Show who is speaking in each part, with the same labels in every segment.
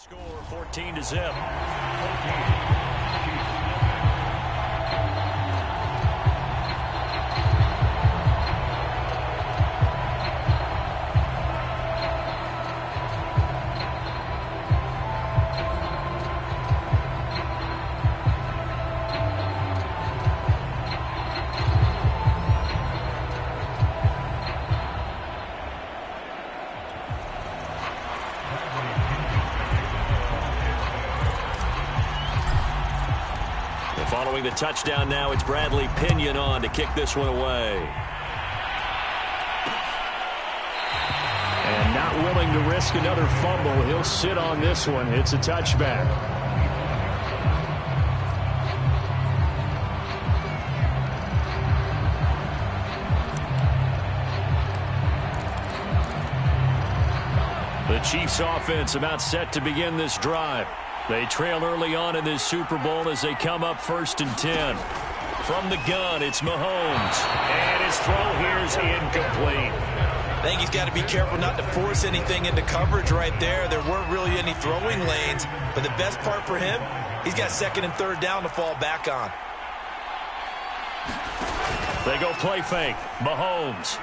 Speaker 1: Score 14-0. Following the touchdown now, it's Bradley Pinion on to kick this one away.
Speaker 2: And not willing to risk another fumble. He'll sit on this one. It's a touchback.
Speaker 1: The Chiefs offense about set to begin this drive. They trail early on in this Super Bowl as they come up 1st and 10. From the gun, it's Mahomes. And his throw here is incomplete.
Speaker 3: I think he's got to be careful not to force anything into coverage right there. There weren't really any throwing lanes. But the best part for him, he's got 2nd and 3rd down to fall back on.
Speaker 1: They go play fake. Mahomes.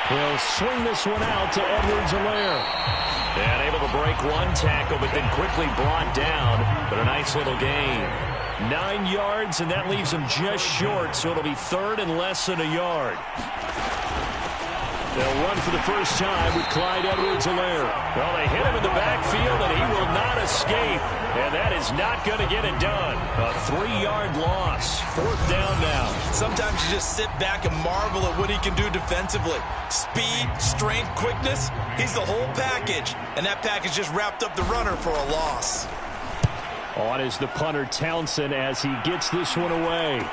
Speaker 2: He'll swing this one out to Edwards-Helaire.
Speaker 1: And able to break one tackle, but then quickly brought down. But a nice little gain. 9 yards, and that leaves him just short, so it'll be 3rd and less than a yard. They'll run for the first time with Clyde Edwards-Helaire. Well, they hit him in the backfield, and he will not escape. And that is not going to get it done. A 3-yard loss. 4th down now.
Speaker 3: Sometimes you just sit back and marvel at what he can do defensively. Speed, strength, quickness. He's the whole package. And that package just wrapped up the runner for a loss.
Speaker 2: On is the punter Townsend as he gets this one away.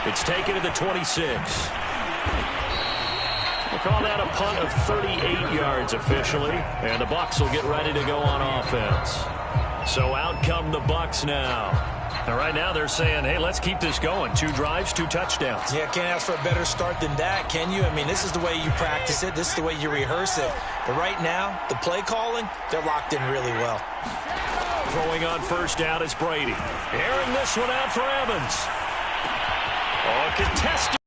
Speaker 1: It's taken to the 26. We'll call that a punt of 38 yards officially. And the Bucs will get ready to go on offense. So out come the Bucs now. And right now they're saying, hey, let's keep this going. 2 drives, 2 touchdowns.
Speaker 3: Yeah, can't ask for a better start than that, can you? I mean, this is the way you practice it. This is the way you rehearse it. But right now, the play calling, they're locked in really well.
Speaker 1: Throwing on 1st down is Brady. Airing this one out for Evans. Oh, contested.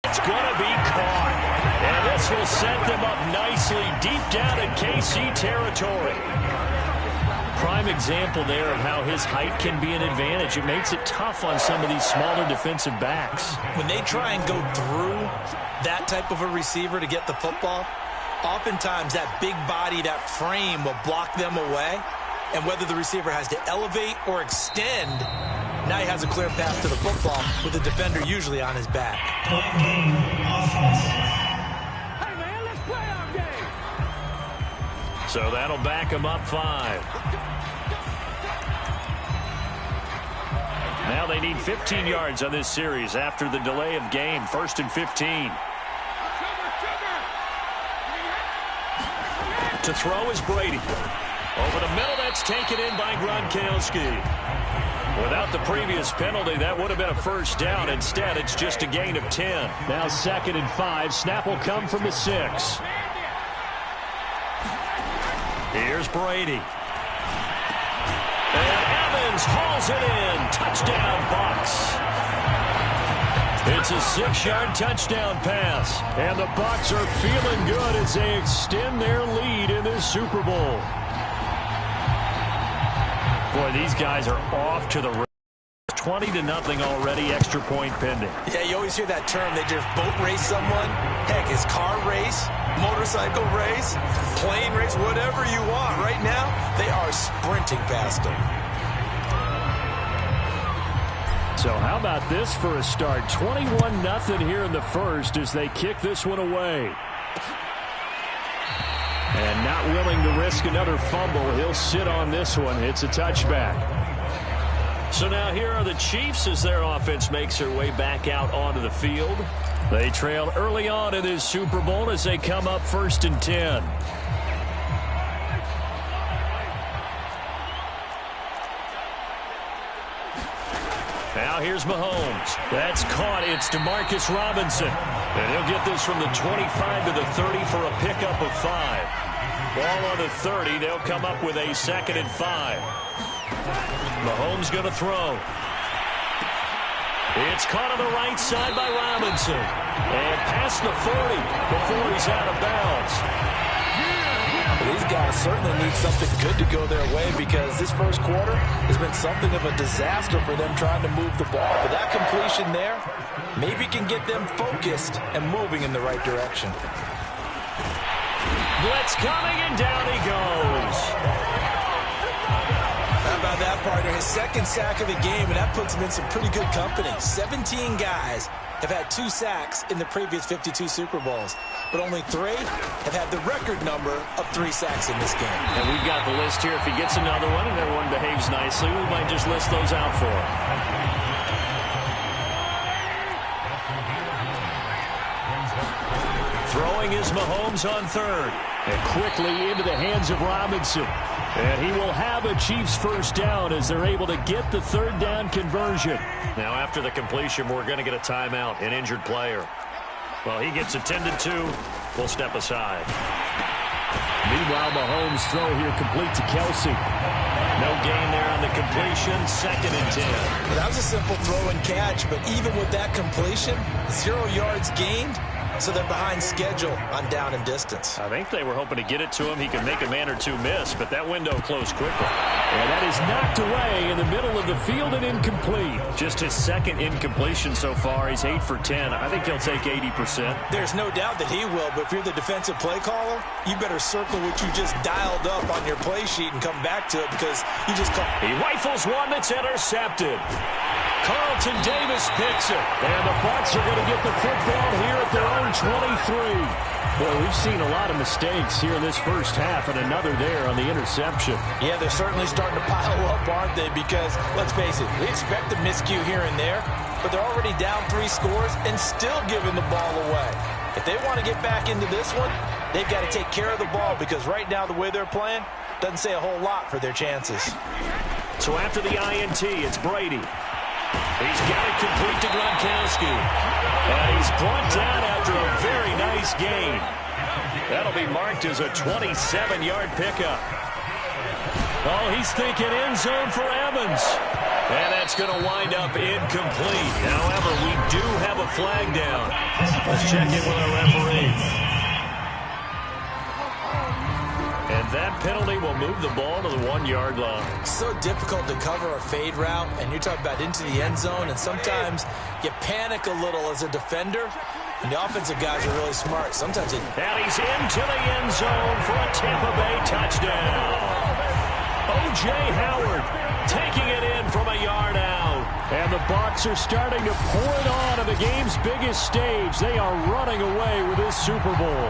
Speaker 1: It's going to be caught. And this will set them up nicely deep down in KC territory. Prime example there of how his height can be an advantage. It makes it tough on some of these smaller defensive backs.
Speaker 3: When they try and go through that type of a receiver to get the football, oftentimes that big body, that frame will block them away. And whether the receiver has to elevate or extend, now he has a clear path to the football with the defender usually on his back.
Speaker 4: Hey, man, let's play our game.
Speaker 1: So that'll back him up 5. Now they need 15 yards on this series after the delay of game. 1st and 15. To throw is Brady. Over the middle, that's taken in by Gronkowski. Without the previous penalty, that would have been a 1st down. Instead, it's just a gain of 10.
Speaker 2: Now 2nd and 5. Snap will come from the 6.
Speaker 1: Here's Brady. And Evans hauls it in. Touchdown, Bucs. It's a 6-yard touchdown pass. And the Bucs are feeling good as they extend their lead in this Super Bowl. Boy, these guys are off to the races. 20-0 already, extra point pending.
Speaker 3: Yeah, you always hear that term. They just boat race someone. Heck, it's car race, motorcycle race, plane race, whatever you want. Right now, they are sprinting past them.
Speaker 2: So how about this for a start? 21-0 here in the 1st as they kick this one away. And not willing to risk another fumble. He'll sit on this one. It's a touchback.
Speaker 1: So now here are the Chiefs as their offense makes their way back out onto the field. They trail early on in this Super Bowl as they come up 1st and 10. Now here's Mahomes. That's caught. It's DeMarcus Robinson. And he'll get this from the 25 to the 30 for a pickup of 5. Ball on the 30. They'll come up with a 2nd and 5. Mahomes going to throw. It's caught on the right side by Robinson. And past the 40 before he's out of bounds.
Speaker 3: These guys certainly need something good to go their way because this first quarter has been something of a disaster for them trying to move the ball. But that completion there maybe can get them focused and moving in the right direction.
Speaker 1: Blitz coming, and down he goes.
Speaker 3: How about that, partner? His 2nd sack of the game, and that puts him in some pretty good company. 17 guys have had 2 sacks in the previous 52 Super Bowls, but only 3 have had the record number of 3 sacks in this game.
Speaker 1: And we've got the list here. If he gets another one and everyone behaves nicely, we might just list those out for him. Throwing is Mahomes on 3rd.
Speaker 2: And quickly into the hands of Robinson. And he will have a Chiefs first down as they're able to get the 3rd down conversion.
Speaker 1: Now after the completion, we're going to get a timeout, an injured player. Well, he gets attended to. We'll step aside.
Speaker 2: Meanwhile, Mahomes' throw here complete to Kelsey.
Speaker 1: No gain there on the completion, 2nd and 10.
Speaker 3: Well, that was a simple throw and catch, but even with that completion, 0 yards gained. So they're behind schedule on down and distance.
Speaker 1: I think they were hoping to get it to him. He could make a man or 2 miss, but that window closed quickly.
Speaker 2: And that is knocked away in the middle of the field and incomplete.
Speaker 1: Just his 2nd incompletion so far. He's 8 for 10. I think he'll take 80%.
Speaker 3: There's no doubt that he will, but if you're the defensive play caller, you better circle what you just dialed up on your play sheet and come back to it because you just call.
Speaker 1: He rifles one that's intercepted. Carlton Davis picks it.
Speaker 2: And the Bucs are going to get the football here at their own 23. Boy, we've seen a lot of mistakes here in this first half, and another there on the interception.
Speaker 3: Yeah, they're certainly starting to pile up, aren't they? Because, let's face it, we expect a miscue here and there, but they're already down 3 scores and still giving the ball away. If they want to get back into this one, they've got to take care of the ball because right now the way they're playing doesn't say a whole lot for their chances.
Speaker 1: So after the INT, it's Brady. He's got it complete to Gronkowski. And he's brought down after a very nice gain. That'll be marked as a 27-yard pickup. Oh, he's thinking end zone for Evans. And that's going to wind up incomplete. However, we do have a flag down. Let's check in with our referee. And that penalty will move the ball to the 1-yard line.
Speaker 3: So difficult to cover a fade route, and you're talking about into the end zone, and sometimes you panic a little as a defender, and the offensive guys are really smart. Sometimes it...
Speaker 1: And he's into the end zone for a Tampa Bay touchdown. O.J. Howard taking it in from a yard out.
Speaker 2: And the Bucs are starting to pour it on the game's biggest stage. They are running away with this Super Bowl.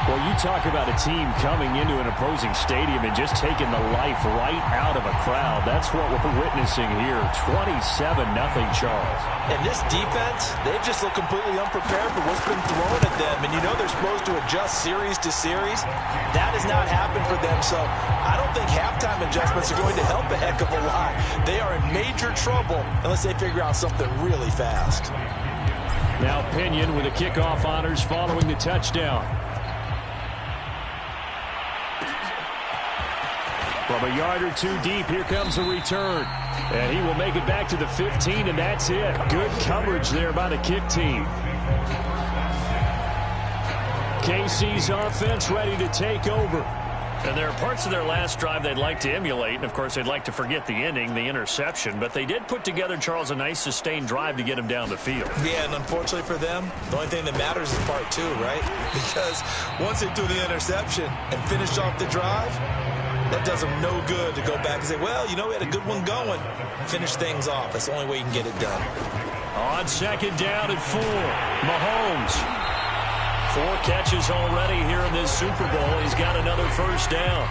Speaker 2: Well, you talk about a team coming into an opposing stadium and just taking the life right out of a crowd. That's what we're witnessing here. 27-0, Charles.
Speaker 3: And this defense, they've just looked completely unprepared for what's been thrown at them. And you know they're supposed to adjust series to series. That has not happened for them. So I don't think halftime adjustments are going to help a heck of a lot. They are in major trouble unless they figure out something really fast.
Speaker 2: Now Pinion with the kickoff honors following the touchdown. From a yard or 2 deep, here comes a return. And he will make it back to the 15, and that's it. Good coverage there by the kick team. KC's offense ready to take over.
Speaker 1: And there are parts of their last drive they'd like to emulate. And, of course, they'd like to forget the ending, the interception. But they did put together, Charles, a nice sustained drive to get him down the field.
Speaker 3: Yeah, and unfortunately for them, the only thing that matters is part 2, right? Because once they threw the interception and finished off the drive, that does them no good to go back and say, well, you know, we had a good one going. Finish things off. That's the only way you can get it done.
Speaker 1: On 2nd down and 4, Mahomes. 4 catches already here in this Super Bowl. He's got another first down.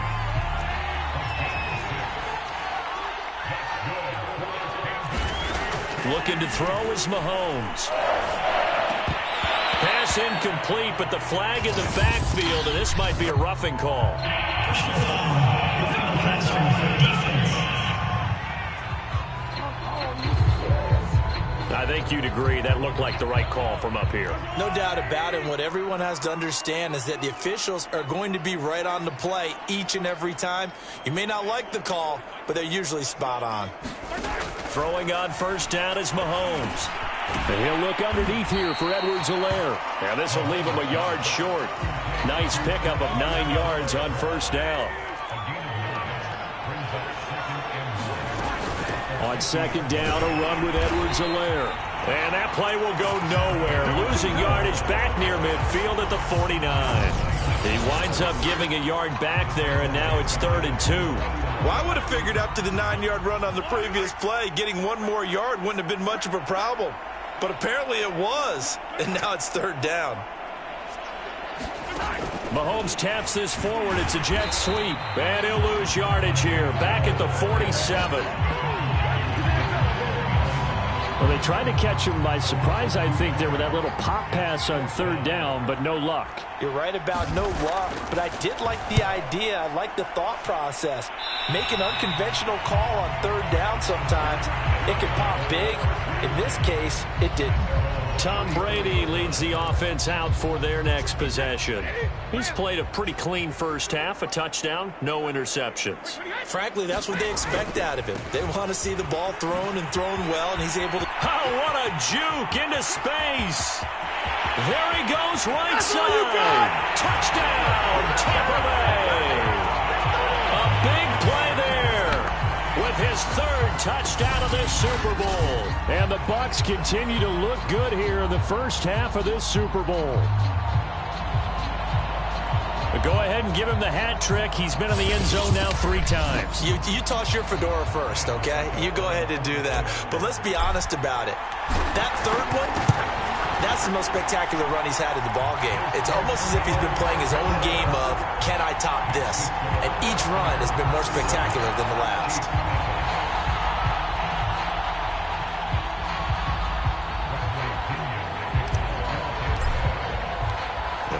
Speaker 1: Looking to throw is Mahomes. Pass incomplete, but the flag in the backfield, and this might be a roughing call. I I think you'd agree that looked like the right call from up here.
Speaker 3: No doubt about it. What everyone has to understand is that the officials are going to be right on the play each and every time. You may not like the call, but they're usually spot on.
Speaker 1: Throwing on first down is Mahomes.
Speaker 2: And he'll look underneath here for Edwards-Helaire.
Speaker 1: And this will leave him a yard short. Nice pickup of 9 yards on first down.
Speaker 2: On second down, a run with Edwards-Helaire.
Speaker 1: And that play will go nowhere. Losing yardage back near midfield at the 49. He winds up giving a yard back there, and now it's 3rd and 2.
Speaker 3: Well, I would have figured after the 9-yard run on the previous play, getting 1 more yard wouldn't have been much of a problem. But apparently it was, and now it's 3rd down.
Speaker 1: Mahomes taps this forward. It's a jet sweep. And he'll lose yardage here. Back at the 47.
Speaker 2: Well, they tried to catch him by surprise, I think, there with that little pop pass on 3rd down, but no luck.
Speaker 3: You're right about no luck, but I did like the idea. I like the thought process. Make an unconventional call on 3rd down sometimes. It can pop big. In this case, it didn't.
Speaker 1: Tom Brady leads the offense out for their next possession. He's played a pretty clean first half, a touchdown, no interceptions.
Speaker 3: Frankly, that's what they expect out of him. They want to see the ball thrown and thrown well, and he's able to...
Speaker 1: Oh, what a juke into space. There he goes, right side. Touchdown, Tampa Bay. A big play there with his 3rd touchdown of this Super Bowl.
Speaker 2: And the Bucs continue to look good here in the first half of this Super Bowl.
Speaker 1: But go ahead and give him the hat trick. He's been in the end zone now 3 times.
Speaker 3: You toss your fedora first, okay? You go ahead and do that. But let's be honest about it. That 3rd one, that's the most spectacular run he's had in the ballgame. It's almost as if he's been playing his own game of, can I top this? And each run has been more spectacular than the last.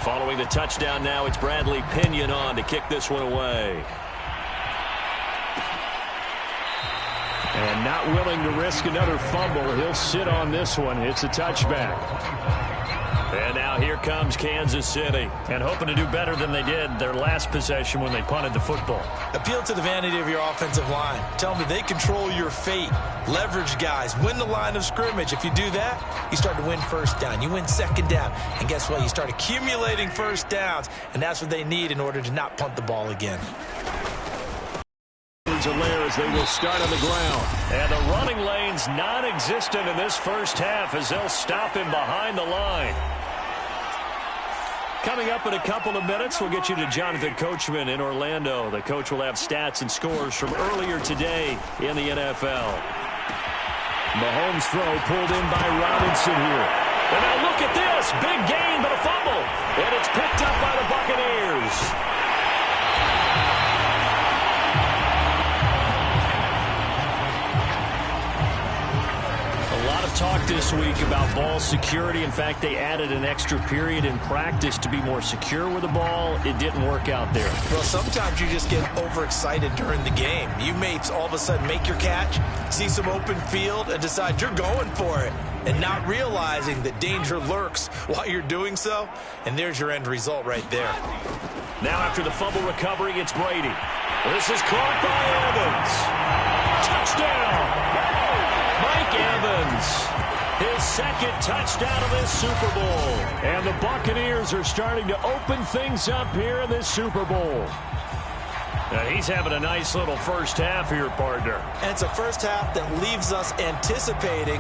Speaker 1: Following the touchdown now, it's Bradley Pinion on to kick this one away.
Speaker 2: And not willing to risk another fumble. He'll sit on this one. It's a touchback.
Speaker 1: And now here comes Kansas City. And hoping to do better than they did their last possession when they punted the football.
Speaker 3: Appeal to the vanity of your offensive line. Tell them that they control your fate. Leverage guys. Win the line of scrimmage. If you do that, you start to win first down. You win second down. And guess what? You start accumulating first downs. And that's what they need in order to not punt the ball again.
Speaker 2: As they will start on the ground.
Speaker 1: And the running lane's non-existent in this first half as they'll stop him behind the line. Coming up in a couple of minutes, we'll get you to Jonathan Coachman in Orlando. The coach will have stats and scores from earlier today in the NFL.
Speaker 2: Mahomes' throw pulled in by Robinson here.
Speaker 1: And now look at this. Big gain, but a fumble. And it's picked up by the Buccaneers. Talk this week about ball security. In fact, they added an extra period in practice to be more secure with the ball. It didn't work out there.
Speaker 3: Well, sometimes you just get overexcited during the game. You may all of a sudden make your catch, see some open field, and decide you're going for it, and not realizing that danger lurks while you're doing so. And there's your end result right there.
Speaker 1: Now after the fumble recovery, it's Brady. This is caught by Evans. Touchdown! Mike Evans, his 2nd touchdown of this Super Bowl.
Speaker 2: And the Buccaneers are starting to open things up here in this Super Bowl.
Speaker 1: Now he's having a nice little first half here, partner.
Speaker 3: And it's a first half that leaves us anticipating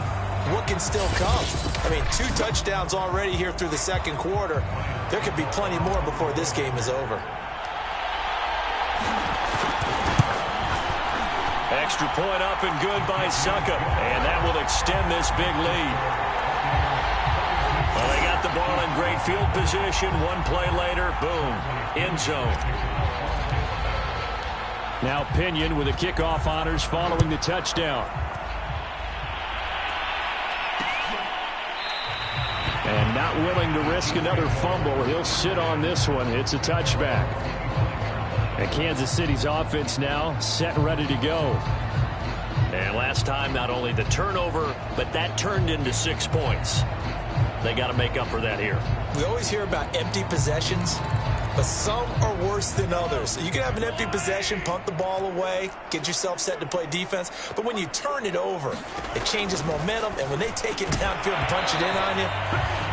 Speaker 3: what can still come. I mean, 2 touchdowns already here through the 2nd quarter. There could be plenty more before this game is over.
Speaker 1: Extra point up and good by Succop. And that will extend this big lead. Well, they got the ball in great field position. 1 play later, boom, end zone.
Speaker 2: Now Pinion with the kickoff honors following the touchdown. And not willing to risk another fumble. He'll sit on this one. It's a touchback. And Kansas City's offense now set and ready to go.
Speaker 1: And last last time. Not only the turnover, but that turned into 6 points. They got to make up for that here.
Speaker 3: We always hear about empty possessions, but some are worse than others. You can have an empty possession, punt the ball away, get yourself set to play defense, but when you turn it over, it changes momentum, and when they take it downfield and punch it in on you,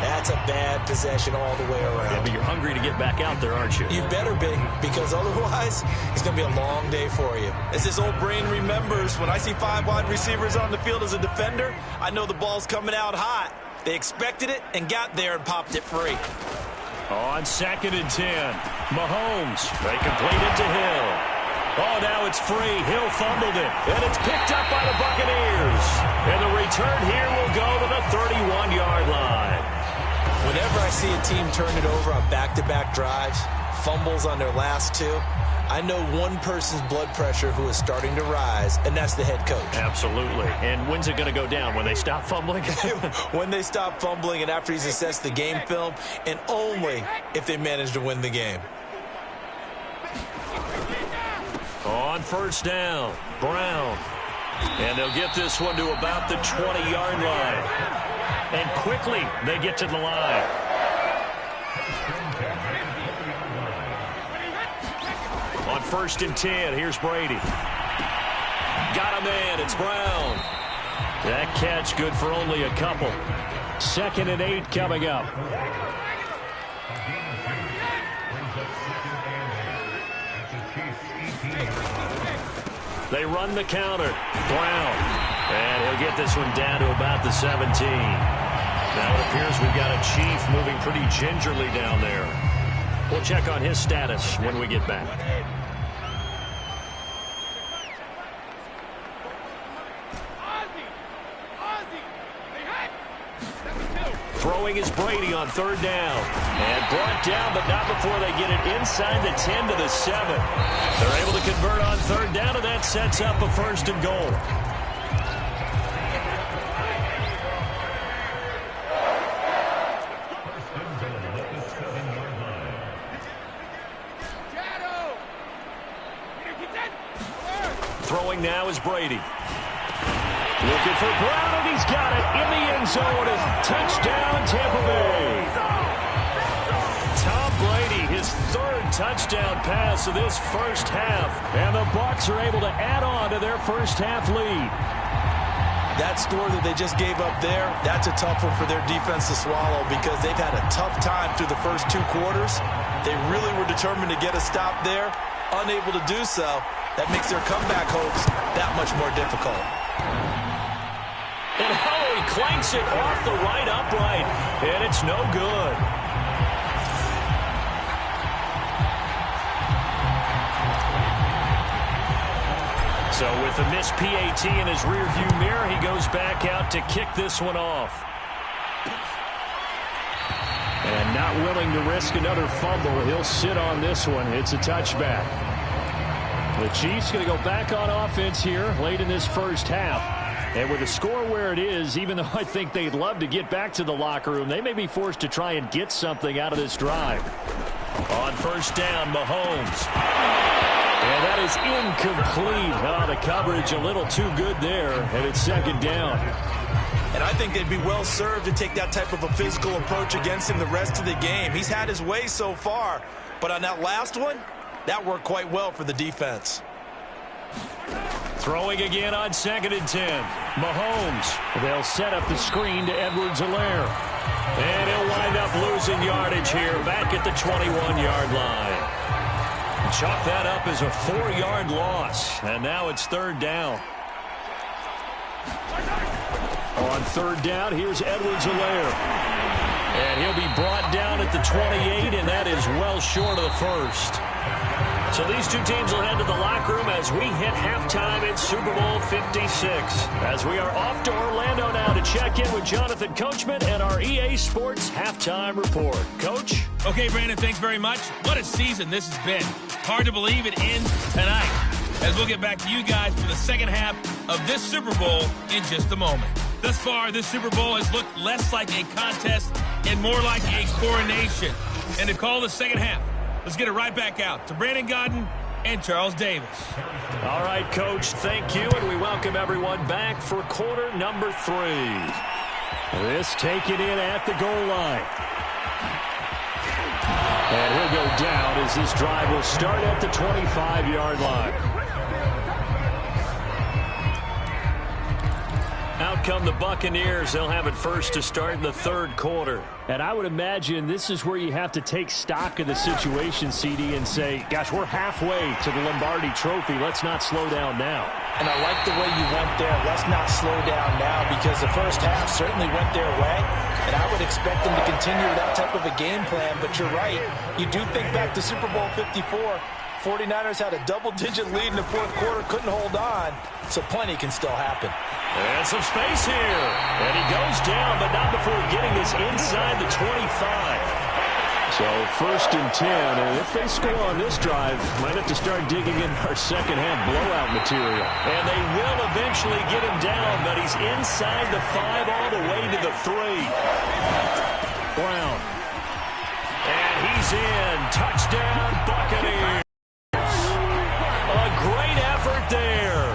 Speaker 3: that's a bad possession all the way around.
Speaker 1: Yeah, but you're hungry to get back out there, aren't you?
Speaker 3: You better be, because otherwise, it's going to be a long day for you. As this old brain remembers, when I see 5 wide receivers on the field as a defender, I know the ball's coming out hot. They expected it and got there and popped it free.
Speaker 1: On 2nd and 10, Mahomes. They complete it to Hill. Oh, now it's free. Hill fumbled it, and it's picked up by the Buccaneers. And the return here will go to the 31-yard line.
Speaker 3: Whenever I see a team turn it over on back-to-back drives, fumbles on their last 2, I know one person's blood pressure who is starting to rise, and that's the head coach.
Speaker 1: Absolutely. And when's it going to go down? When they stop fumbling?
Speaker 3: When they stop fumbling and after he's assessed the game film, and only if they manage to win the game.
Speaker 1: On 1st down, Brown. And they'll get this one to about the 20-yard line. And quickly, they get to the line. On 1st and 10, here's Brady. Got a man, it's Brown. That catch good for only a couple.
Speaker 2: 2nd and 8 coming up.
Speaker 1: They run the counter. Brown. And he'll get this one down to about the 17. Now it appears we've got a Chief moving pretty gingerly down there. We'll check on his status when we get back. Throwing is Brady on 3rd down. And brought down, but not before they get it inside the 10 to the 7. They're able to convert on 3rd down, and that sets up a 1st and goal. Throwing now is Brady. Looking for Brown, and he's got it in the end zone. And touchdown, Tampa Bay. Tom Brady, his 3rd touchdown pass of this first half. And the Bucs are able to add on to their first half lead.
Speaker 3: That score that they just gave up there, that's a tough one for their defense to swallow because they've had a tough time through the first 2 quarters. They really were determined to get a stop there, unable to do so. That makes their comeback hopes that much more difficult.
Speaker 1: And he clanks it off the right upright, and it's no good. So with the missed PAT in his rearview mirror, he goes back out to kick this one off.
Speaker 2: And not willing to risk another fumble, he'll sit on this one. It's a touchback. The Chiefs going to go back on offense here late in this first half. And with the score where it is, even though I think they'd love to get back to the locker room, they may be forced to try and get something out of this drive.
Speaker 1: On 1st down, Mahomes.
Speaker 2: And that is incomplete. Oh, the coverage a little too good there, and it's 2nd down.
Speaker 3: And I think they'd be well served to take that type of a physical approach against him the rest of the game. He's had his way so far, but on that last one, that worked quite well for the defense.
Speaker 1: Throwing again on 2nd and 10. Mahomes.
Speaker 2: They'll set up the screen to Edwards-Helaire.
Speaker 1: And he'll wind up losing yardage here back at the 21-yard line. Chalk that up as a 4-yard loss. And now it's 3rd down.
Speaker 2: On 3rd down, here's Edwards-Helaire.
Speaker 1: And he'll be brought down at the 28, and that is well short of the 1st. So these two teams will head to the locker room as we hit halftime in Super Bowl 56. As we are off to Orlando now to check in with Jonathan Coachman and our EA Sports Halftime Report. Coach?
Speaker 5: Okay, Brandon, thanks very much. What a season this has been. Hard to believe it ends tonight. As we'll get back to you guys for the second half of this Super Bowl in just a moment. Thus far, this Super Bowl has looked less like a contest and more like a coronation. And to call the second half, let's get it right back out to Brandon Godden and Charles Davis.
Speaker 2: All right, Coach, thank you, and we welcome everyone back for quarter number 3. This taken in at the goal line. And he'll go down as this drive will start at the 25-yard line. Out come the Buccaneers. They'll have it first to start in the third quarter. And I would imagine this is where you have to take stock of the situation, CD, and say, gosh, we're halfway to the Lombardi Trophy. Let's not slow down now.
Speaker 3: And I like the way you went there. Let's not slow down now, because the first half certainly went their way. And I would expect them to continue with that type of a game plan. But you're right. You do think back to Super Bowl 54. 49ers had a double-digit lead in the fourth quarter, couldn't hold on. So plenty can still happen.
Speaker 2: And some space here. And he goes down, but not before getting this inside the 25. So first and 10, and if they score on this drive, might have to start digging in our second-half blowout material. And they will eventually get him down, but he's inside the 5 all the way to the 3. Brown. And he's in. Touchdown, Buccaneers. A great effort there.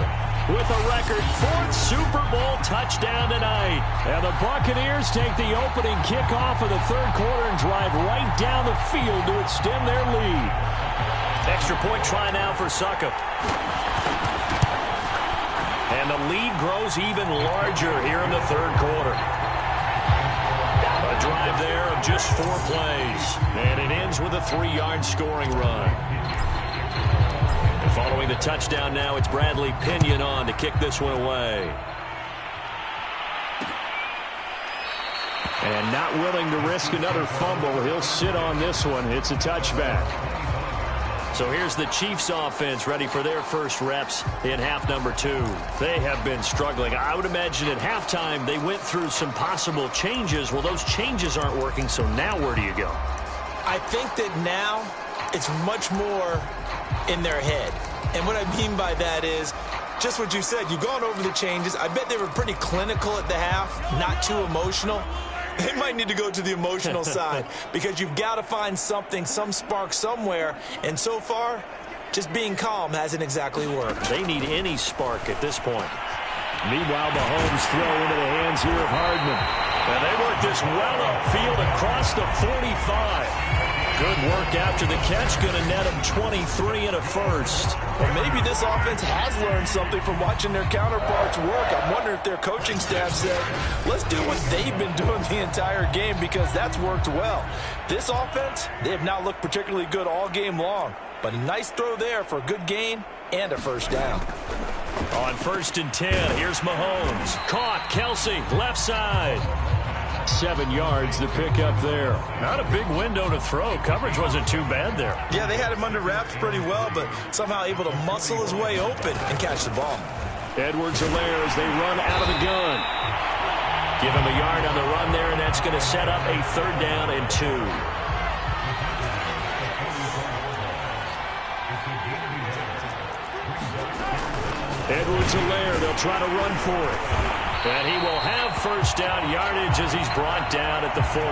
Speaker 2: With a record 4th Super Bowl touchdown tonight. And the Buccaneers take the opening kickoff of the third quarter and drive right down the field to extend their lead. Extra point try now for Succop. And the lead grows even larger here in the third quarter. A drive there of just 4 plays. And it ends with a 3-yard scoring run. Following the touchdown now, it's Bradley Pinion on to kick this one away. And not willing to risk another fumble, he'll sit on this one. It's a touchback. So here's the Chiefs offense ready for their first reps in half number 2. They have been struggling. I would imagine at halftime they went through some possible changes. Well, those changes aren't working, so now where do you go?
Speaker 3: I think that now it's much more in their head. And what I mean by that is just what you said. You've gone over the changes. I bet they were pretty clinical at the half, not too emotional. They might need to go to the emotional side, because you've got to find something, some spark somewhere. And so far, just being calm hasn't exactly worked.
Speaker 2: They need any spark at this point. Meanwhile, Mahomes throw into the hands here of Hardman. And they work this well upfield across the 45. Good work after the catch. Going to net them 23 and a first.
Speaker 3: Well, maybe this offense has learned something from watching their counterparts work. I'm wondering if their coaching staff said, let's do what they've been doing the entire game, because that's worked well. This offense, they have not looked particularly good all game long. But a nice throw there for a good gain and a first down.
Speaker 2: On 1st and 10, here's Mahomes. Caught, Kelsey, left side. 7 yards to pick up there. Not a big window to throw. Coverage wasn't too bad there.
Speaker 3: Yeah, they had him under wraps pretty well, but somehow able to muscle his way open and catch the ball.
Speaker 2: Edwards-Helaire as they run out of the gun. Give him a yard on the run there, and that's going to set up a 3rd down and 2. Edwards-Helaire, they'll try to run for it. And he will have first down yardage as he's brought down at the 41.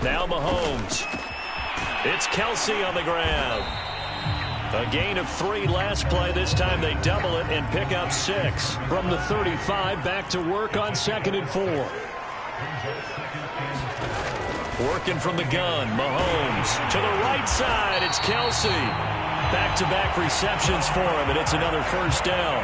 Speaker 2: Now Mahomes. It's Kelsey on the ground. A gain of 3 last play. This time they double it and pick up 6. From the 35, back to work on 2nd and 4. Working from the gun, Mahomes. To the right side, it's Kelsey. Back-to-back receptions for him, and it's another first down.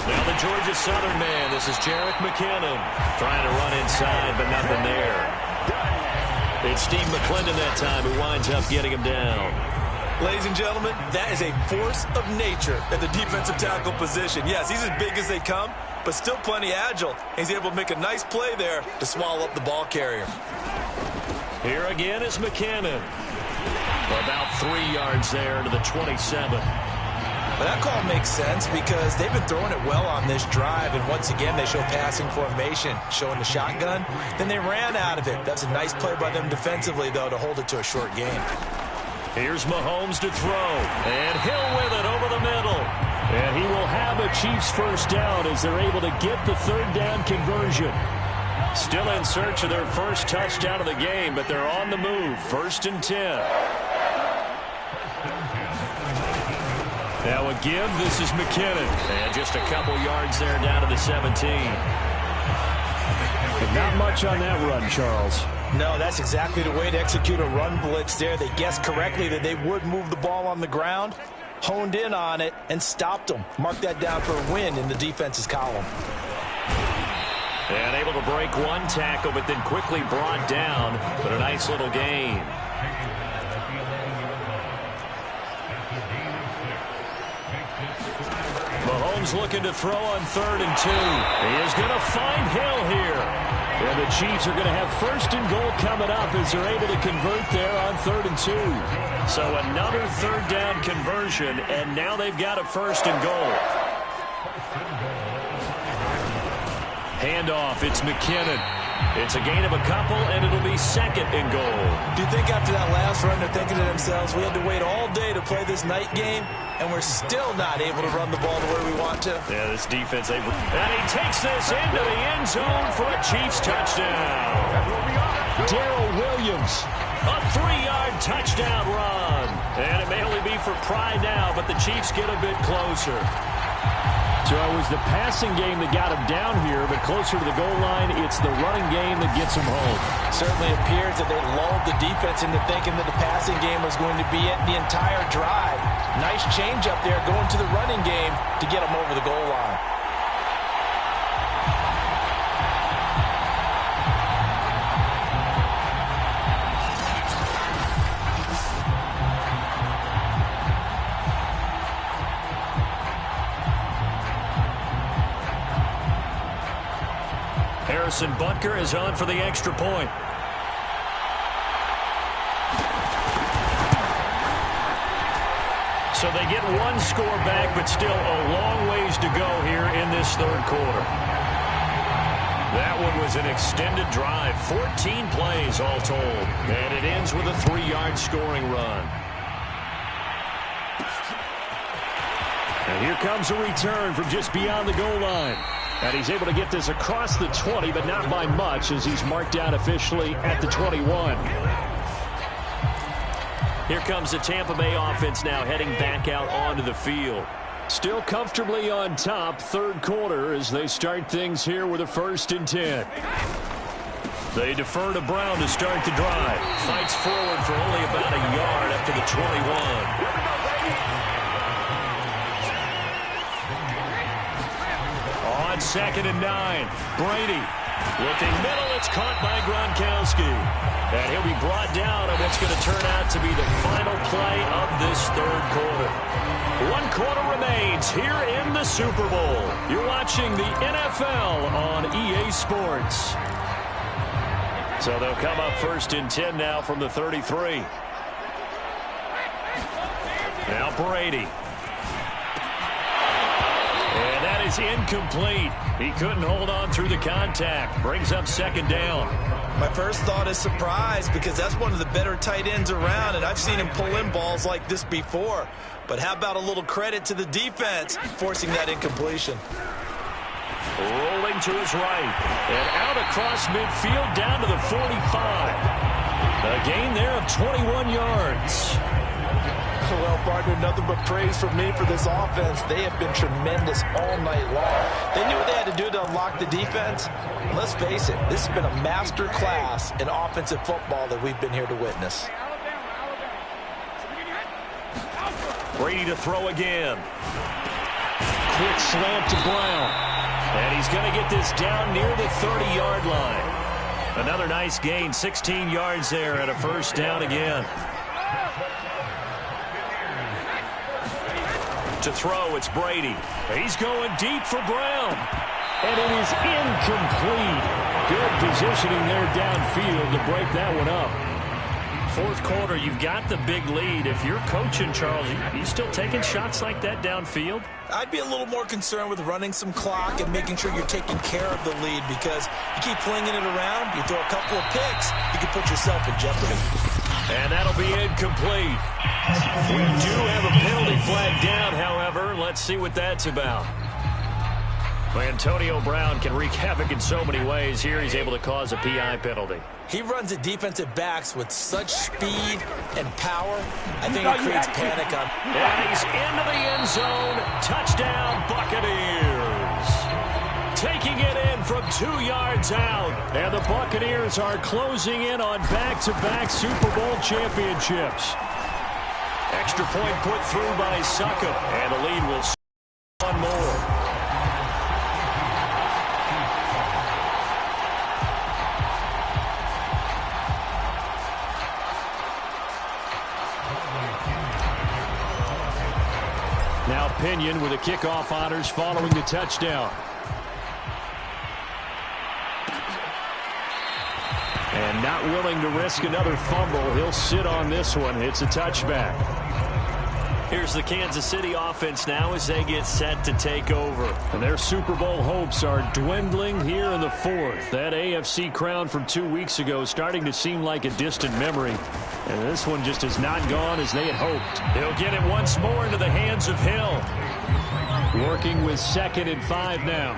Speaker 2: Now the Georgia Southern man, this is Jerick McKinnon. Trying to run inside, but nothing there. It's Steve McClendon that time who winds up getting him down.
Speaker 3: Ladies and gentlemen, that is a force of nature at the defensive tackle position. Yes, he's as big as they come, but still plenty agile. He's able to make a nice play there to swallow up the ball carrier.
Speaker 2: Here again is McKinnon. About 3 yards there to the 27.
Speaker 3: But that call makes sense because they've been throwing it well on this drive, and once again they show passing formation, showing the shotgun. Then they ran out of it. That's a nice play by them defensively, though, to hold it to a short game.
Speaker 1: Here's Mahomes to throw. And Hill with it over the middle.
Speaker 2: And he will have a Chiefs first down as they're able to get the third down conversion.
Speaker 1: Still in search of their first touchdown of the game, but they're on the move. 1st and 10. Now a give. This is McKinnon. And just a couple yards there down to the 17.
Speaker 2: But not much on that run, Charles.
Speaker 3: No, that's exactly the way to execute a run blitz there. They guessed correctly that they would move the ball on the ground, honed in on it, and stopped them. Mark that down for a win in the defense's column.
Speaker 1: And able to break one tackle, but then quickly brought down. But a nice little gain. Mahomes looking to throw on 3rd and 2. He is going to find Hill here.
Speaker 2: And the Chiefs are going to have 1st and goal coming up as they're able to convert there on 3rd and 2.
Speaker 1: So another third down conversion, and now they've got a 1st and goal. Handoff, it's McKinnon. It's a gain of a couple, and it'll be 2nd and goal.
Speaker 3: Do you think after that last run they're thinking to themselves, we had to wait all day to play this night game, and we're still not able to run the ball the way we want to?
Speaker 1: Yeah, this defense able. And he takes this into the end zone for a Chiefs touchdown.
Speaker 2: Darrell Williams.
Speaker 1: A 3-yard touchdown run. And it may only be for pride now, but the Chiefs get a bit closer.
Speaker 2: So it was the passing game that got him down here, but closer to the goal line, it's the running game that gets him home.
Speaker 3: Certainly appears that they lulled the defense into thinking that the passing game was going to be it the entire drive. Nice change up there going to the running game to get them over the goal line.
Speaker 1: Harrison Butker is on for the extra point. So they get one score back, but still a long ways to go here in this 3rd quarter. That one was an extended drive, 14 plays all told, and it ends with a 3-yard scoring run.
Speaker 2: And here comes a return from just beyond the goal line. And he's able to get this across the 20, but not by much as he's marked down officially at the 21.
Speaker 1: Here comes the Tampa Bay offense now heading back out onto the field.
Speaker 2: Still comfortably on top, 3rd quarter as they start things here with a 1st and 10.
Speaker 1: They defer to Brown to start the drive. Fights forward for only about a yard up to the 21. On 2nd and 9, Brady looking middle. It's caught by Gronkowski. And he'll be brought down on what's going to turn out to be the final play of this 3rd quarter. 1 quarter remains here in the Super Bowl. You're watching the NFL on EA Sports. So they'll come up 1st and 10 now from the 33. Now Brady. And that is incomplete. He couldn't hold on through the contact. Brings up 2nd down.
Speaker 3: My first thought is surprise because that's one of the better tight ends around, and I've seen him pull in balls like this before. But how about a little credit to the defense forcing that incompletion?
Speaker 1: Rolling to his right. And out across midfield down to the 45. A gain there of 21 yards.
Speaker 3: Well, partner, nothing but praise from me for this offense. They have been tremendous all night long. They knew what they had to do to unlock the defense. Let's face it, this has been a master class in offensive football that we've been here to witness.
Speaker 1: Brady to throw again.
Speaker 2: Quick slant to Brown.
Speaker 1: And he's going to get this down near the 30-yard line. Another nice gain, 16 yards there and a 1st down again. To throw, it's Brady. He's going deep for Brown.
Speaker 2: And it is incomplete. Good positioning there downfield to break that one up.
Speaker 1: 4th quarter, you've got the big lead. If you're coaching, Charles, you still taking shots like that downfield?
Speaker 3: I'd be a little more concerned with running some clock and making sure you're taking care of the lead because you keep flinging it around, you throw a couple of picks, you can put yourself in jeopardy.
Speaker 1: And that'll be incomplete. We do have a penalty flag down, however. Let's see what that's about. Well, Antonio Brown can wreak havoc in so many ways. Here he's able to cause a PI penalty.
Speaker 3: He runs at defensive backs with such speed and power. I think it creates panic on.
Speaker 1: And he's into the end zone. Touchdown, Buccaneers. Taking it in from 2 yards out.
Speaker 2: And the Buccaneers are closing in on back-to-back Super Bowl championships.
Speaker 1: Extra point put through by Succop. And the lead will one more.
Speaker 2: Now Pinion with the kickoff honors following the touchdown. And not willing to risk another fumble. He'll sit on this one. It's a touchback.
Speaker 1: Here's the Kansas City offense now as they get set to take over.
Speaker 2: And their Super Bowl hopes are dwindling here in the fourth. That AFC crown from 2 weeks ago is starting to seem like a distant memory. And this one just has not gone as they had hoped.
Speaker 1: They'll get it once more into the hands of Hill.
Speaker 2: Working with 2nd and 5 now.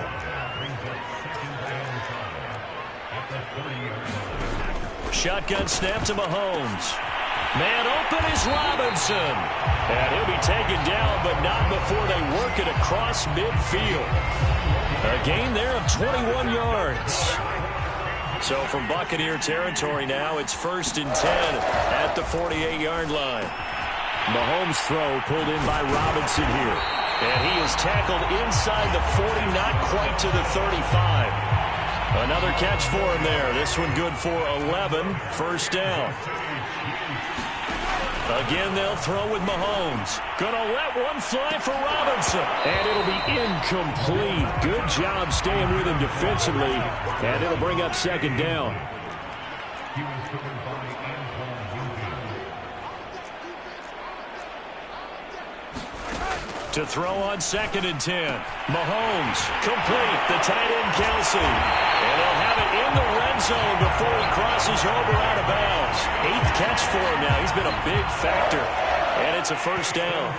Speaker 1: Shotgun snap to Mahomes. Man open is Robinson. And he'll be taken down, but not before they work it across midfield. A gain there of 21 yards. So from Buccaneer territory now, it's 1st and 10 at the 48-yard line.
Speaker 2: Mahomes' throw pulled in by Robinson here.
Speaker 1: And he is tackled inside the 40, not quite to the 35. Another catch for him there. This one good for 11. 1st down. Again, they'll throw with Mahomes. Gonna let one fly for Robinson.
Speaker 2: And it'll be incomplete. Good job staying with him defensively. And it'll bring up 2nd down.
Speaker 1: To throw on 2nd and 10. Mahomes, complete. The tight end, Kelsey. And they'll have it in the red zone before he crosses over out of bounds. 8th catch for him now. He's been a big factor. And it's a 1st down.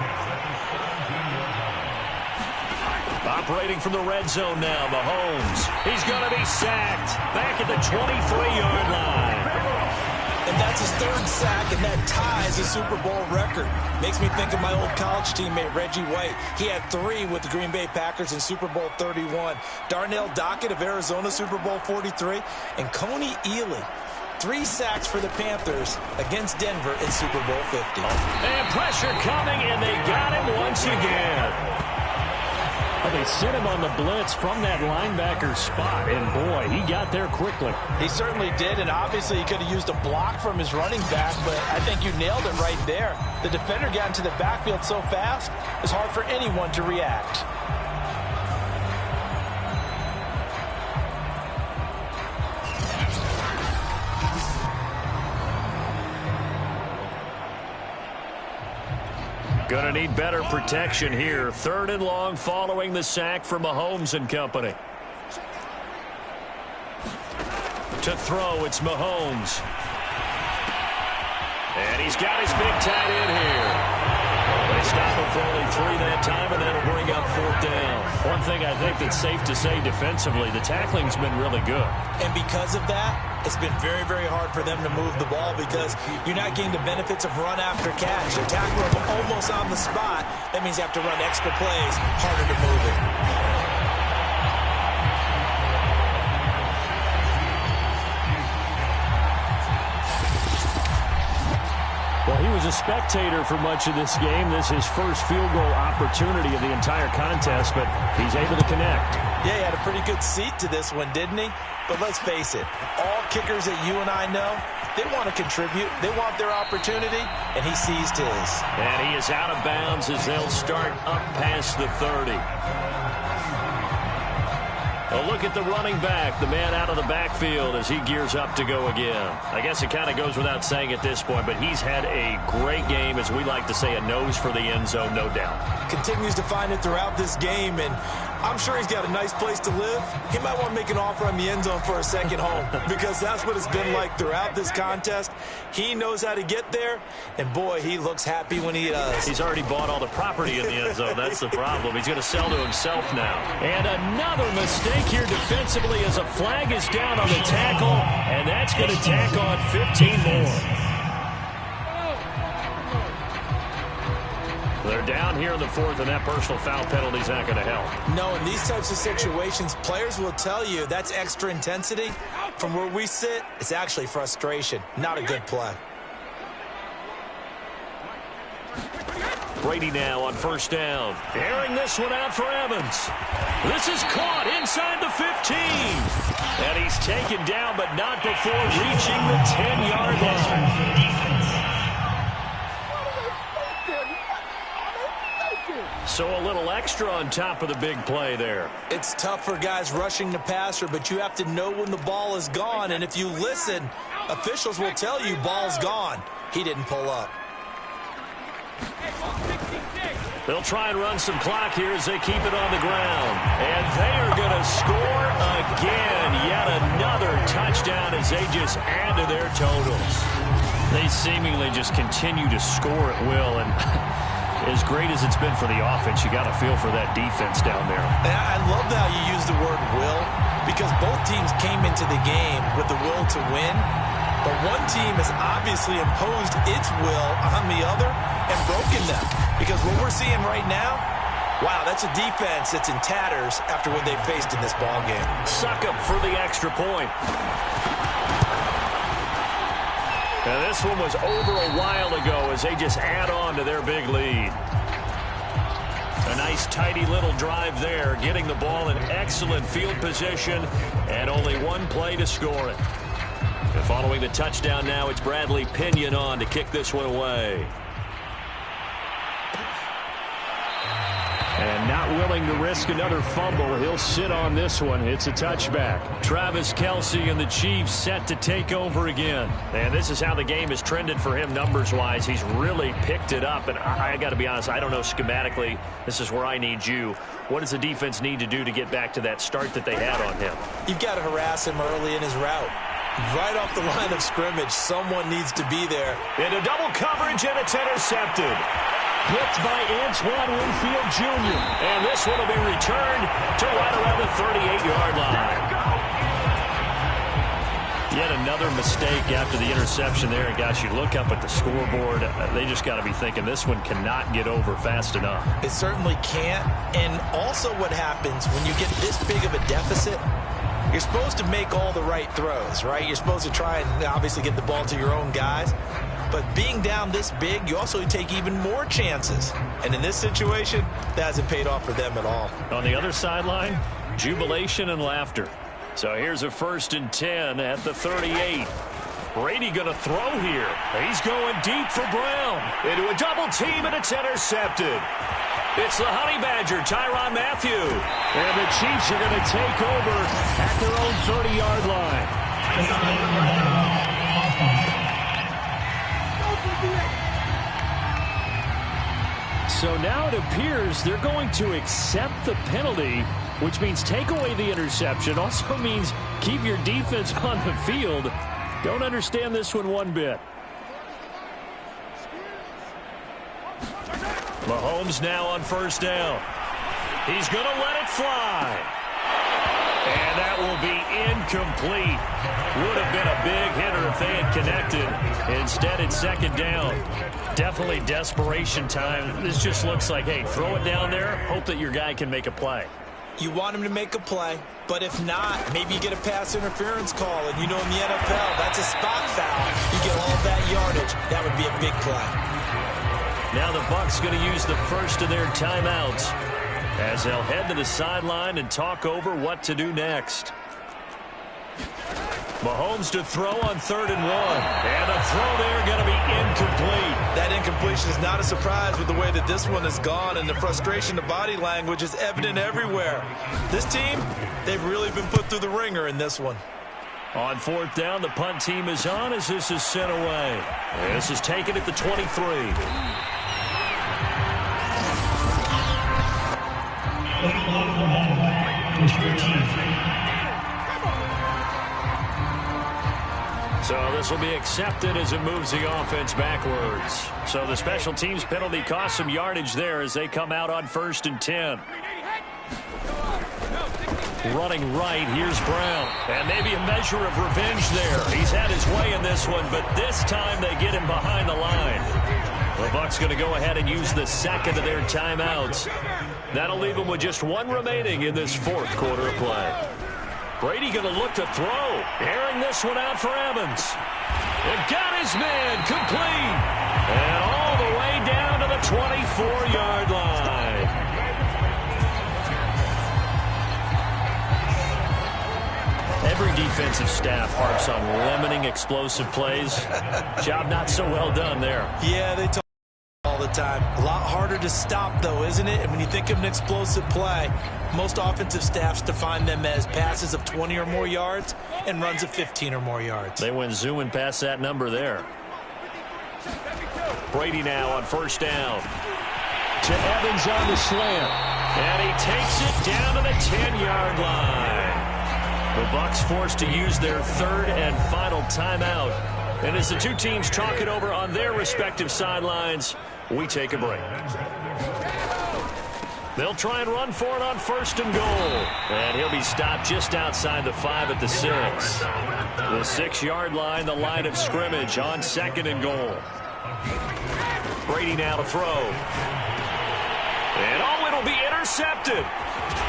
Speaker 1: Operating from the red zone now, Mahomes. He's going to be sacked. Back at the 23-yard line.
Speaker 3: And that's his 3rd sack, and that ties a Super Bowl record. Makes me think of my old college teammate, Reggie White. He had 3 with the Green Bay Packers in Super Bowl 31. Darnell Dockett of Arizona, Super Bowl 43. And Coney Ealy, 3 sacks for the Panthers against Denver in Super Bowl 50.
Speaker 1: And pressure coming, and they got him once again.
Speaker 2: Well, they sent him on the blitz from that linebacker spot, and boy, he got there quickly.
Speaker 6: He certainly did, and obviously he could have used a block from his running back, but I think you nailed it right there. The defender got into the backfield so fast, it's hard for anyone to react.
Speaker 1: Going to need better protection here. 3rd and long following the sack from Mahomes and company. To throw, it's Mahomes. And he's got his big tight end here. They stop him for only 3 that time, and that'll bring up 4th down.
Speaker 2: One thing I think that's safe to say defensively, the tackling's been really good.
Speaker 3: And because of that, it's been very, very hard for them to move the ball because you're not getting the benefits of run after catch. They're tackling them almost on the spot. That means you have to run extra plays, harder to move it.
Speaker 2: Well, he was a spectator for much of this game. This is his first field goal opportunity of the entire contest, but he's able to connect.
Speaker 6: Yeah, he had a pretty good seat to this one, didn't he? But let's face it, all kickers that you and I know, they want to contribute. They want their opportunity, and he seized his.
Speaker 1: And he is out of bounds as they'll start up past the 30. A look at the running back, the man out of the backfield as he gears up to go again. I guess it kind of goes without saying at this point, but he's had a great game, as we like to say, a nose for the end zone, no doubt.
Speaker 3: Continues to find it throughout this game, and I'm sure he's got a nice place to live. He might want to make an offer on the end zone for a second home because that's what it's been like throughout this contest. He knows how to get there, and boy, he looks happy when he does.
Speaker 2: He's already bought all the property in the end zone. That's the problem. He's going to sell to himself now. And another mistake here defensively as a flag is down on the tackle, and that's going to tack on 15 more. They're down here in the fourth, and that personal foul penalty is not going to help.
Speaker 3: No, in these types of situations, players will tell you that's extra intensity. From where we sit, it's actually frustration. Not a good play.
Speaker 2: Brady now on first down. Airing this one out for Evans. This is caught inside the 15. And he's taken down, but not before reaching the 10-yard line. So a little extra on top of the big play there.
Speaker 3: It's tough for guys rushing the passer, but you have to know when the ball is gone. And if you listen, officials will tell you ball's gone. He didn't pull up.
Speaker 2: They'll try and run some clock here as they keep it on the ground. And they are going to score again. Yet another touchdown as they just add to their totals. They seemingly just continue to score at will. And as great as it's been for the offense, you got to feel for that defense down there.
Speaker 3: And I love how you use the word will, because both teams came into the game with the will to win. But one team has obviously imposed its will on the other and broken them. Because what we're seeing right now, wow, that's a defense that's in tatters after what they faced in this ballgame.
Speaker 2: Suck up for the extra point. Now this one was over a while ago as they just add on to their big lead. A nice tidy little drive there, getting the ball in excellent field position and only one play to score it. And following the touchdown now, it's Bradley Pinion on to kick this one away. And not willing to risk another fumble. He'll sit on this one. It's a touchback. Travis Kelce and the Chiefs set to take over again. And this is how the game has trended for him numbers-wise. He's really picked it up. And I got to be honest, I don't know schematically. This is where I need you. What does the defense need to do to get back to that start that they had on him?
Speaker 3: You've got to harass him early in his route. Right off the line of scrimmage, someone needs to be there.
Speaker 2: Into double coverage, and it's intercepted. Picked by Antoine Winfield Jr. And this one will be returned to right around the 38-yard line. Yet another mistake after the interception there. And, gosh, you look up at the scoreboard, they just got to be thinking this one cannot get over fast enough.
Speaker 3: It certainly can't. And also what happens when you get this big of a deficit, you're supposed to make all the right throws, right? You're supposed to try and obviously get the ball to your own guys. But being down this big, you also take even more chances. And in this situation, that hasn't paid off for them at all.
Speaker 2: On the other sideline, jubilation and laughter. So here's a 1st and 10 at the 38. Brady going to throw here. He's going deep for Brown. Into a double team, and it's intercepted. It's the Honey Badger, Tyrann Mathieu. And the Chiefs are going to take over at their own 30-yard line. So now it appears they're going to accept the penalty, which means take away the interception. Also means keep your defense on the field. Don't understand this one bit. Mahomes now on first down. He's going to let it fly. And that will be incomplete. Would have been a big hitter if they had connected. Instead, it's second down. Definitely desperation time. This just looks like, hey, throw it down there. Hope that your guy can make a play.
Speaker 3: You want him to make a play, but if not, maybe you get a pass interference call. And you know in the NFL, that's a spot foul. You get all that yardage. That would be a big play.
Speaker 2: Now the Bucs going to use the first of their timeouts as they'll head to the sideline and talk over what to do next. Mahomes to throw on 3rd and 1. And the throw there going to be incomplete.
Speaker 3: That incompletion is not a surprise with the way that this one has gone, and the frustration, the body language is evident everywhere. This team, they've really been put through the ringer in this one.
Speaker 2: On 4th down, the punt team is on as this is sent away. This is taken at the 23. So this will be accepted as it moves the offense backwards. So the special teams penalty cost some yardage there as they come out on 1st and 10. Running right, here's Brown. And maybe a measure of revenge there. He's had his way in this one, but this time they get him behind the line. The Bucs going to go ahead and use the second of their timeouts. That'll leave them with just one remaining in this 4th quarter of play. Brady going to look to throw. Airing this one out for Evans. It got his man complete. And all the way down to the 24-yard line. Every defensive staff harps on limiting explosive plays. Job not so well done there.
Speaker 3: Yeah, they talk all the time. A lot harder to stop, though, isn't it? And when you think of an explosive play, most offensive staffs define them as passes of 20 or more yards and runs of 15 or more yards.
Speaker 2: They went zooming past that number there. Brady now on 1st down. To Evans on the slant. And he takes it down to the 10-yard line. The Bucs forced to use their 3rd and final timeout. And as the two teams talk it over on their respective sidelines, we take a break. They'll try and run for it on 1st and goal. And he'll be stopped just outside the 5 at the 6. The 6-yard line, the line of scrimmage on 2nd and goal. Brady now to throw. And it'll be intercepted.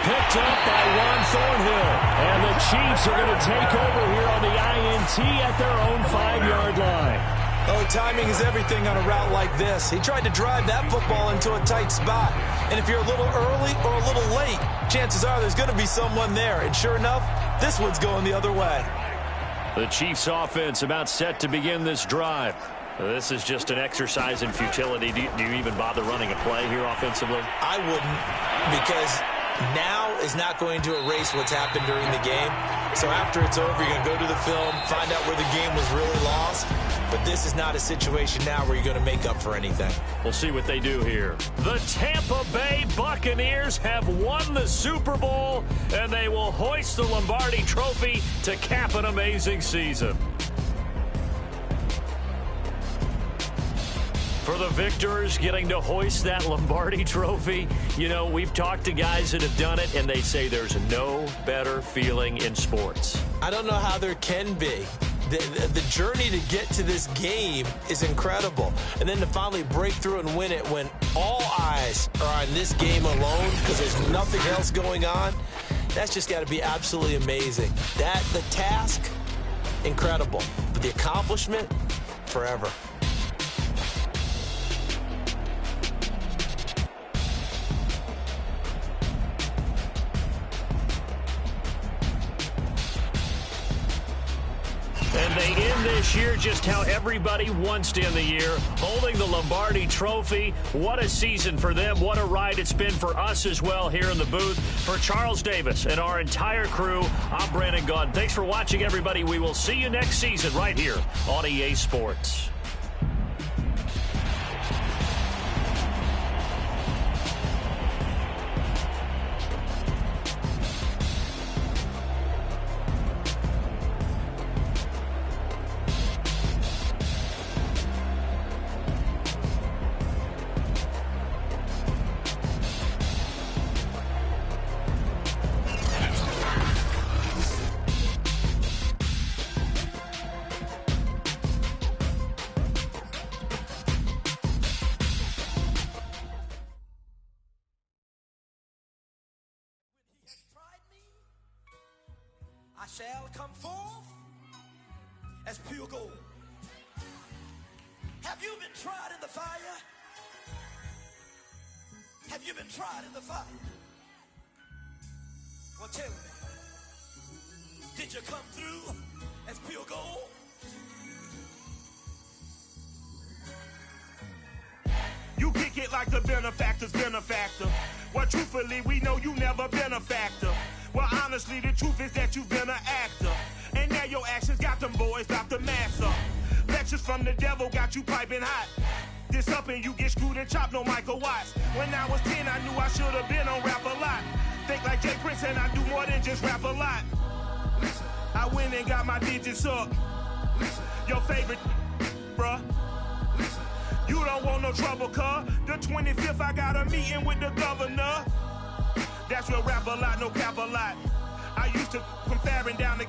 Speaker 2: Picked up by Juan Thornhill. And the Chiefs are going to take over here on the INT at their own 5-yard line.
Speaker 3: Oh, timing is everything on a route like this. He tried to drive that football into a tight spot. And if you're a little early or a little late, chances are there's going to be someone there. And sure enough, this one's going the other way.
Speaker 2: The Chiefs offense about set to begin this drive. This is just an exercise in futility. Do you even bother running a play here offensively?
Speaker 3: I wouldn't, because now is not going to erase what's happened during the game. So after it's over, you're going to go to the film, find out where the game was really lost. But this is not a situation now where you're going to make up for anything.
Speaker 2: We'll see what they do here. The Tampa Bay Buccaneers have won the Super Bowl, and they will hoist the Lombardi Trophy to cap an amazing season. For the victors getting to hoist that Lombardi Trophy, you know, we've talked to guys that have done it, and they say there's no better feeling in sports.
Speaker 3: I don't know how there can be. The journey to get to this game is incredible. And then to finally break through and win it when all eyes are on this game alone because there's nothing else going on, that's just got to be absolutely amazing. The task, incredible. But the accomplishment, forever.
Speaker 2: And they end this year just how everybody wants to end the year, holding the Lombardi Trophy. What a season for them. What a ride it's been for us as well here in the booth. For Charles Davis and our entire crew, I'm Brandon Gaudin. Thanks for watching, everybody. We will see you next season right here on EA Sports.
Speaker 7: I shall come forth as pure gold. Have you been tried in the fire? Have you been tried in the fire? Well, tell me, did you come through as pure gold?
Speaker 8: You kick it like the benefactor's benefactor. Well, truthfully, we know you never been a factor. Well, honestly, the truth is that you've been an actor. And now your actions got them boys about to mass up. Lectures from the devil got you piping hot. This up and you get screwed and chopped, no Michael Watts. When I was 10, I knew I should have been on rap a lot. Think like Jay Prince and I do more than just rap a lot. I went and got my digits up. Your favorite, bruh. You don't want no trouble, cuz. The 25th, I got a meeting with the governor. That's real rap a lot, no cap a lot. I used to from Farron down to